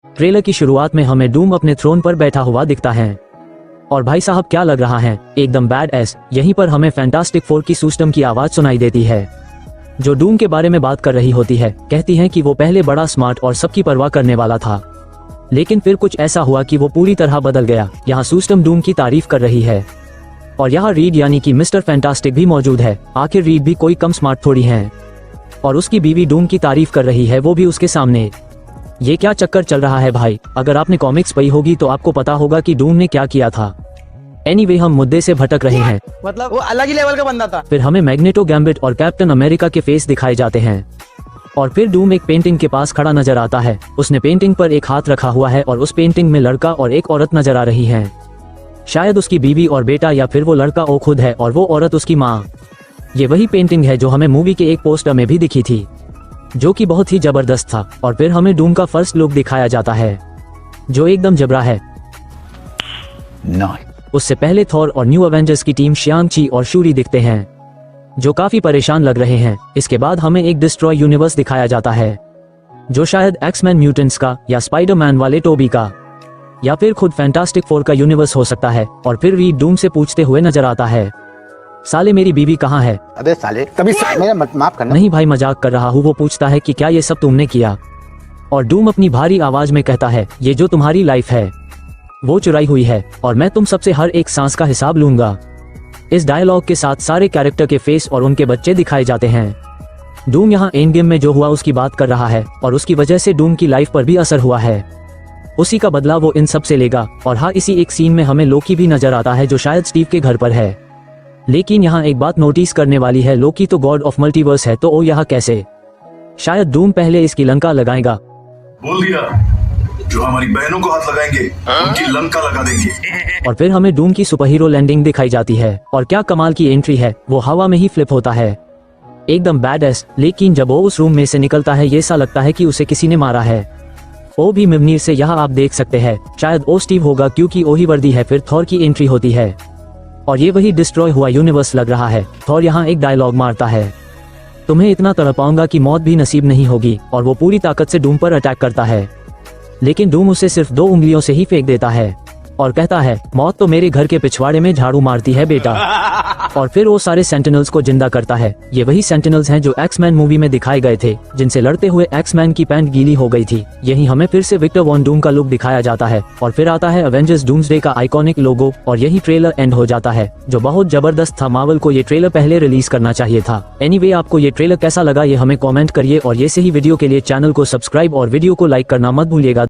Trailer की शुरुआत में हमें डूम अपने थ्रोन पर बैठा हुआ दिखता है और भाई साहब क्या लग रहा है, एकदम बैड एस। यहीं पर हमें फैंटास्टिक फोर की सिस्टम की आवाज सुनाई देती है जो डूम के बारे में बात कर रही होती है। कहती है कि वो पहले बड़ा स्मार्ट और सबकी परवाह करने वाला था, लेकिन फिर कुछ ऐसा हुआ कि वो पूरी तरह बदल गया। यहाँ सिस्टम डूम की तारीफ कर रही है और यहाँ रीड यानी कि मिस्टर फैंटास्टिक भी मौजूद है। आखिर रीड भी कोई कम स्मार्ट थोड़ी है और उसकी बीवी डूम की तारीफ कर रही है, वो भी उसके सामने। ये क्या चक्कर चल रहा है भाई? अगर आपने कॉमिक्स पढ़ी होगी तो आपको पता होगा कि डूम ने क्या किया था। एनीवे, हम मुद्दे से भटक रहे हैं। मतलब वो अलग ही लेवल का बंदा था। फिर हमें मैग्नेटो, गैम्बिट और कैप्टन अमेरिका के फेस दिखाए जाते हैं और फिर डूम एक पेंटिंग के पास खड़ा नजर आता है। उसने पेंटिंग पर एक हाथ रखा हुआ है और उस पेंटिंग में लड़का और एक औरत नजर आ रही है। शायद उसकी बीवी और बेटा, या फिर वो लड़का वो खुद है और वो औरत उसकी माँ। ये वही पेंटिंग है जो हमें मूवी के एक पोस्टर में भी दिखी थी, जो कि बहुत ही जबरदस्त था। और फिर हमें डूम का फर्स्ट लुक दिखाया जाता है जो एकदम जबरा है। उससे पहले थॉर और न्यू एवेंजर्स की टीम शियांग ची और शूरी दिखते हैं जो काफी परेशान लग रहे हैं। इसके बाद हमें एक डिस्ट्रॉय यूनिवर्स दिखाया जाता है जो शायद एक्समैन म्यूटेंट्स का, या स्पाइडरमैन वाले टोबी का, या फिर खुद फैंटास्टिक फोर का यूनिवर्स हो सकता है। और फिर रीड डूम से पूछते हुए नजर आता है, साले मेरी बीवी कहाँ है? अबे साले, कभी मेरा माफ करना। नहीं भाई, मजाक कर रहा हूँ। वो पूछता है कि क्या ये सब तुमने किया? और डूम अपनी भारी आवाज में कहता है, ये जो तुम्हारी लाइफ है वो चुराई हुई है और मैं तुम सबसे हर एक सांस का हिसाब लूंगा। इस डायलॉग के साथ सारे कैरेक्टर के फेस और उनके बच्चे दिखाए जाते हैं। डूम यहाँ एंड गेम में जो हुआ उसकी बात कर रहा है और उसकी वजह से डूम की लाइफ पर भी असर हुआ है। उसी का बदला वो इन सब से लेगा। और हाँ, इसी एक सीन में हमें लोकी भी नजर आता है जो शायद स्टीव के घर पर है। लेकिन यहाँ एक बात नोटिस करने वाली है, लोकी तो गॉड ऑफ मल्टीवर्स है, तो वो यहाँ कैसे? शायद डूम पहले इसकी लंका लगाएगा। बोल दिया, जो हमारी बहनों को हाथ लगाएंगे उनकी लंका लगा देंगे। और फिर हमें डूम की सुपरहीरो लैंडिंग दिखाई जाती है और क्या कमाल की एंट्री है, वो हवा में ही फ्लिप होता है, एकदम बैडएस। लेकिन जब वो उस रूम में से निकलता है, ये सा लगता है कि उसे किसी ने मारा है। वो भी मिमनीर से, यहाँ आप देख सकते हैं। शायद वो स्टीव होगा क्योंकि वही वर्दी है। फिर थॉर की एंट्री होती है और ये वही डिस्ट्रॉय हुआ यूनिवर्स लग रहा है। थॉर यहाँ एक डायलॉग मारता है, तुम्हें इतना तड़पाऊंगा कि मौत भी नसीब नहीं होगी। और वो पूरी ताकत से डूम पर अटैक करता है, लेकिन डूम उसे सिर्फ 2 उंगलियों से ही फेंक देता है और कहता है, मौत तो मेरे घर के पिछवाड़े में झाड़ू मारती है बेटा। और फिर वो सारे सेंटिनल्स को जिंदा करता है। ये वही सेंटिनल्स हैं जो एक्समैन मूवी में दिखाए गए थे, जिनसे लड़ते हुए एक्समैन की पैंट गीली हो गई थी। यही हमें फिर से विक्टर वॉन डूम का लुक दिखाया जाता है और फिर आता है अवेंजर्स डूम्सडे का आइकॉनिक लोगो और यही ट्रेलर एंड हो जाता है, जो बहुत जबरदस्त था। मार्वल को ये ट्रेलर पहले रिलीज करना चाहिए था। एनीवे, आपको ये ट्रेलर कैसा लगा ये हमें कॉमेंट करिए और ये से ही वीडियो के लिए चैनल को सब्सक्राइब और वीडियो को लाइक करना मत भूलिएगा।